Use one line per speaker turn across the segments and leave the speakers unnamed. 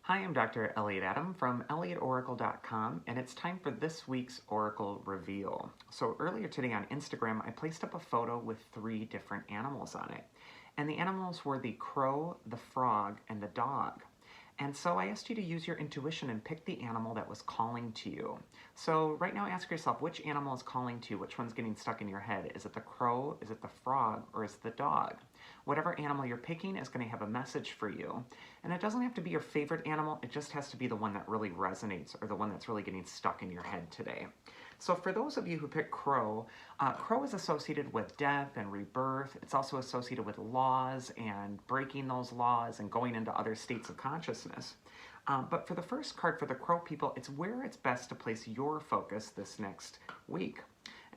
Hi, I'm Dr. Elliot Adam from ElliotOracle.com, and it's time for this week's Oracle Reveal. So earlier today on Instagram, I placed up a photo with 3 different animals on it. And the animals were the crow, the frog, and the dog. And so I asked you to use your intuition and pick the animal that was calling to you. So right now ask yourself, which animal is calling to you? Which one's getting stuck in your head? Is it the crow, is it the frog, or is it the dog? Whatever animal you're picking is going to have a message for you. And it doesn't have to be your favorite animal, it just has to be the one that really resonates or the one that's really getting stuck in your head today. So for those of you who pick crow, crow is associated with death and rebirth. It's also associated with laws and breaking those laws and going into other states of consciousness. But for the first card for the crow people, it's where it's best to place your focus this next week.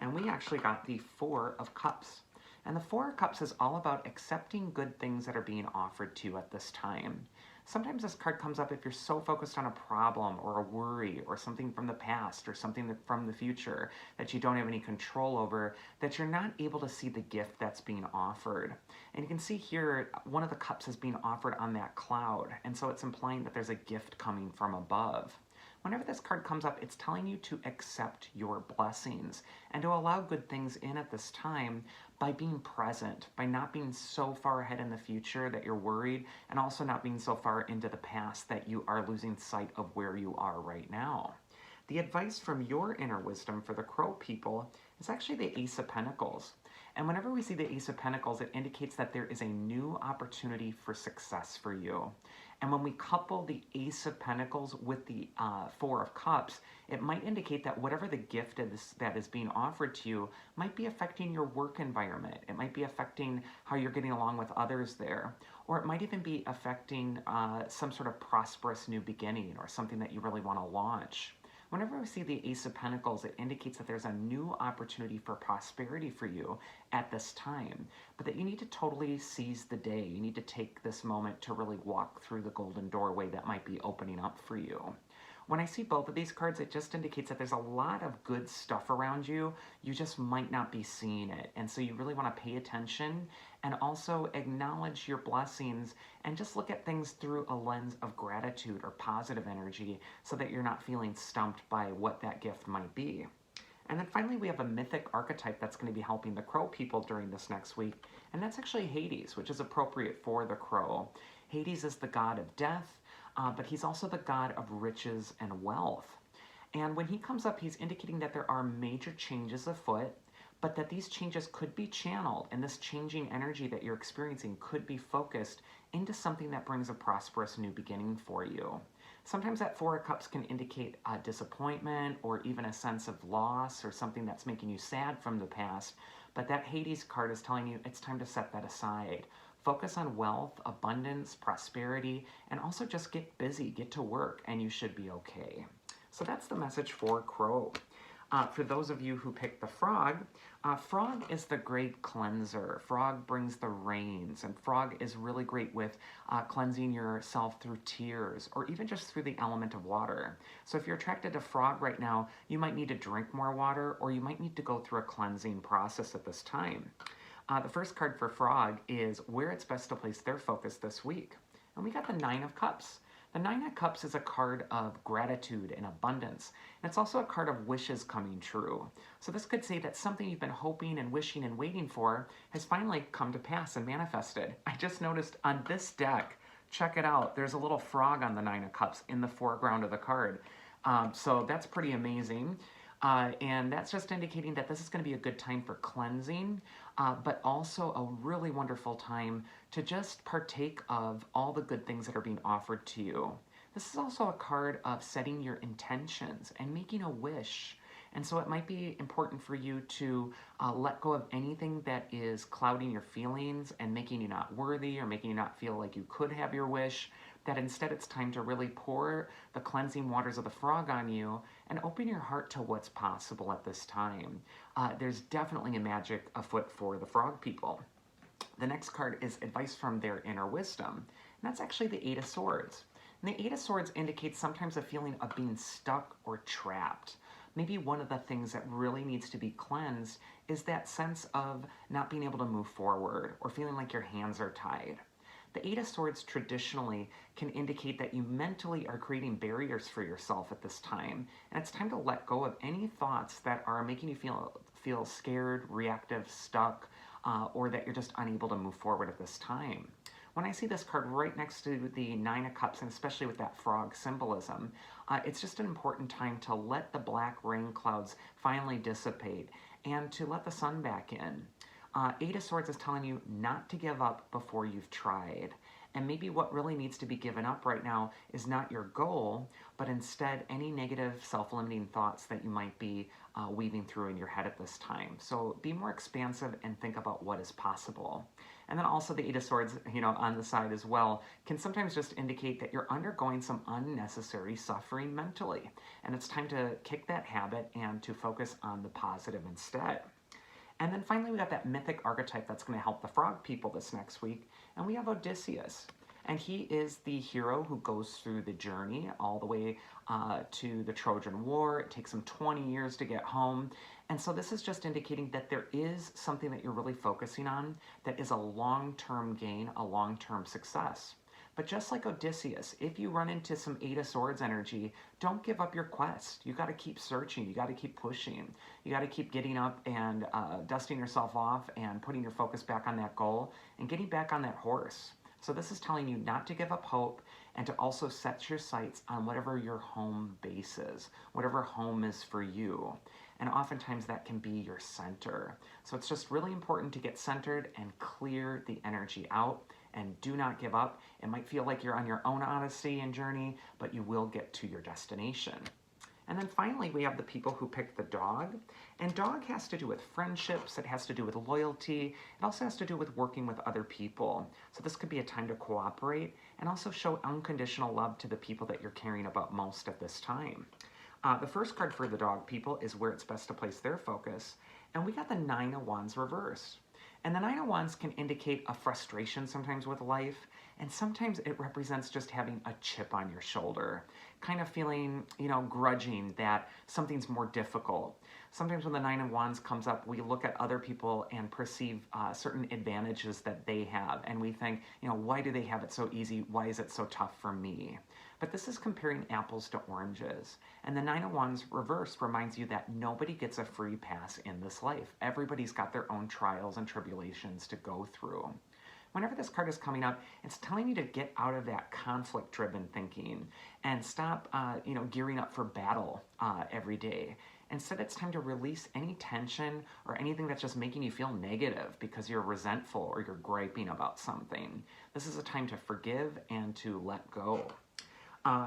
And we actually got the 4 of Cups. And the 4 of Cups is all about accepting good things that are being offered to you at this time. Sometimes this card comes up if you're so focused on a problem or a worry or something from the past or something from the future that you don't have any control over, that you're not able to see the gift that's being offered. And you can see here, one of the cups is being offered on that cloud, and so it's implying that there's a gift coming from above. Whenever this card comes up, it's telling you to accept your blessings and to allow good things in at this time by being present, by not being so far ahead in the future that you're worried, and also not being so far into the past that you are losing sight of where you are right now. The advice from your inner wisdom for the crow people is actually the Ace of Pentacles. And whenever we see the Ace of Pentacles, it indicates that there is a new opportunity for success for you. And when we couple the Ace of Pentacles with the 4 of Cups, it might indicate that whatever the gift that is being offered to you might be affecting your work environment. It might be affecting how you're getting along with others there. Or it might even be affecting some sort of prosperous new beginning or something that you really want to launch. Whenever we see the Ace of Pentacles, it indicates that there's a new opportunity for prosperity for you at this time, but that you need to totally seize the day. You need to take this moment to really walk through the golden doorway that might be opening up for you. When I see both of these cards, it just indicates that there's a lot of good stuff around you. You just might not be seeing it. And so you really want to pay attention and also acknowledge your blessings and just look at things through a lens of gratitude or positive energy so that you're not feeling stumped by what that gift might be. And then finally, we have a mythic archetype that's going to be helping the crow people during this next week, and that's actually Hades, which is appropriate for the crow. Hades is the god of death, but he's also the god of riches and wealth. And when he comes up, he's indicating that there are major changes afoot, but that these changes could be channeled, and this changing energy that you're experiencing could be focused into something that brings a prosperous new beginning for you. Sometimes that 4 of Cups can indicate a disappointment or even a sense of loss or something that's making you sad from the past, but that Hades card is telling you it's time to set that aside. Focus on wealth, abundance, prosperity, and also just get busy, get to work, and you should be okay. So that's the message for Crow. For those of you who picked the frog, frog is the great cleanser. Frog brings the rains, and frog is really great with cleansing yourself through tears or even just through the element of water. So if you're attracted to frog right now, you might need to drink more water or you might need to go through a cleansing process at this time. The first card for frog is where it's best to place their focus this week. And we got the 9 of Cups. The 9 of Cups is a card of gratitude and abundance, and it's also a card of wishes coming true. So this could say that something you've been hoping and wishing and waiting for has finally come to pass and manifested. I just noticed on this deck, check it out, there's a little frog on the 9 of Cups in the foreground of the card. So that's pretty amazing. And that's just indicating that this is going to be a good time for cleansing, but also a really wonderful time to just partake of all the good things that are being offered to you. This is also a card of setting your intentions and making a wish. And so it might be important for you to let go of anything that is clouding your feelings and making you not worthy or making you not feel like you could have your wish, that instead it's time to really pour the cleansing waters of the frog on you and open your heart to what's possible at this time. There's definitely a magic afoot for the frog people. The next card is advice from their inner wisdom, and that's actually the 8 of Swords. And the 8 of Swords indicates sometimes a feeling of being stuck or trapped. Maybe one of the things that really needs to be cleansed is that sense of not being able to move forward or feeling like your hands are tied. The Eight of Swords traditionally can indicate that you mentally are creating barriers for yourself at this time, and it's time to let go of any thoughts that are making you feel scared, reactive, stuck, or that you're just unable to move forward at this time. When I see this card right next to the Nine of Cups, and especially with that frog symbolism, it's just an important time to let the black rain clouds finally dissipate and to let the sun back in. Eight of Swords is telling you not to give up before you've tried. And maybe what really needs to be given up right now is not your goal, but instead any negative self-limiting thoughts that you might be weaving through in your head at this time. So be more expansive and think about what is possible. And then also the Eight of Swords, on the side as well, can sometimes just indicate that you're undergoing some unnecessary suffering mentally. And it's time to kick that habit and to focus on the positive instead. And then finally, we got that mythic archetype that's going to help the frog people this next week. And we have Odysseus. And he is the hero who goes through the journey all the way to the Trojan War. It takes him 20 years to get home. And so this is just indicating that there is something that you're really focusing on that is a long-term gain, a long-term success. But just like Odysseus, if you run into some Eight of Swords energy, don't give up your quest. You got to keep searching. You got to keep pushing. You got to keep getting up and dusting yourself off and putting your focus back on that goal and getting back on that horse. So this is telling you not to give up hope and to also set your sights on whatever your home base is, whatever home is for you. And oftentimes that can be your center. So it's just really important to get centered and clear the energy out. And do not give up. It might feel like you're on your own odyssey and journey, but you will get to your destination. And then finally, we have the people who picked the dog. And dog has to do with friendships. It has to do with loyalty. It also has to do with working with other people. So this could be a time to cooperate and also show unconditional love to the people that you're caring about most at this time. The first card for the dog people is where it's best to place their focus. And we got the Nine of Wands reversed. And the Nine of Wands can indicate a frustration sometimes with life, and sometimes it represents just having a chip on your shoulder, kind of feeling, grudging that something's more difficult. Sometimes when the Nine of Wands comes up, we look at other people and perceive certain advantages that they have, and we think, why do they have it so easy? Why is it so tough for me? But this is comparing apples to oranges. And the Nine of Wands reverse reminds you that nobody gets a free pass in this life. Everybody's got their own trials and tribulations to go through. Whenever this card is coming up, it's telling you to get out of that conflict-driven thinking and stop, gearing up for battle every day. Instead, it's time to release any tension or anything that's just making you feel negative because you're resentful or you're griping about something. This is a time to forgive and to let go.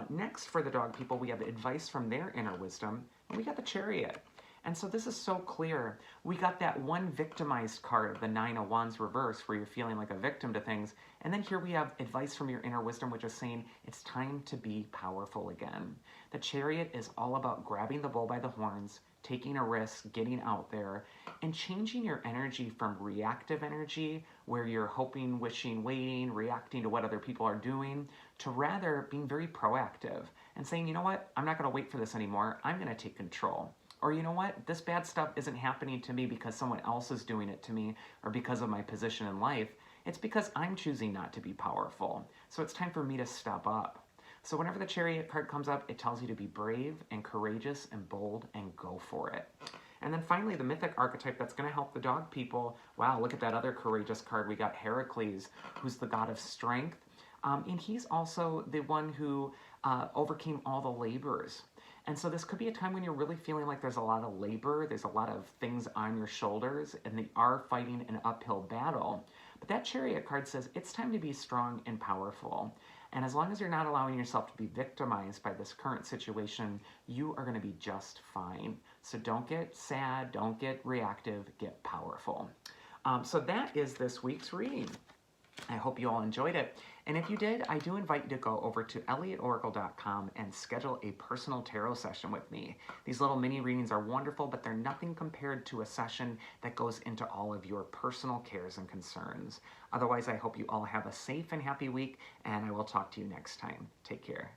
Next, for the dog people, we have advice from their inner wisdom, and we got the Chariot. And so this is so clear. We got that one victimized card, the Nine of Wands reverse, where you're feeling like a victim to things. And then here we have advice from your inner wisdom, which is saying it's time to be powerful again. The Chariot is all about grabbing the bull by the horns, taking a risk, getting out there, and changing your energy from reactive energy, where you're hoping, wishing, waiting, reacting to what other people are doing, to rather being very proactive and saying, you know what, I'm not going to wait for this anymore. I'm going to take control. Or you know what, this bad stuff isn't happening to me because someone else is doing it to me or because of my position in life. It's because I'm choosing not to be powerful. So it's time for me to step up. So whenever the Chariot card comes up, it tells you to be brave and courageous and bold and go for it. And then finally, the mythic archetype that's going to help the dog people. Wow, look at that other courageous card. We got Heracles, who's the god of strength. And he's also the one who overcame all the labors. And so this could be a time when you're really feeling like there's a lot of labor, there's a lot of things on your shoulders, and they are fighting an uphill battle. But that Chariot card says it's time to be strong and powerful. And as long as you're not allowing yourself to be victimized by this current situation, you are going to be just fine. So don't get sad, don't get reactive, get powerful. So that is this week's reading. I hope you all enjoyed it. And if you did, I do invite you to go over to elliotoracle.com and schedule a personal tarot session with me. These little mini readings are wonderful, but they're nothing compared to a session that goes into all of your personal cares and concerns. Otherwise, I hope you all have a safe and happy week, and I will talk to you next time. Take care.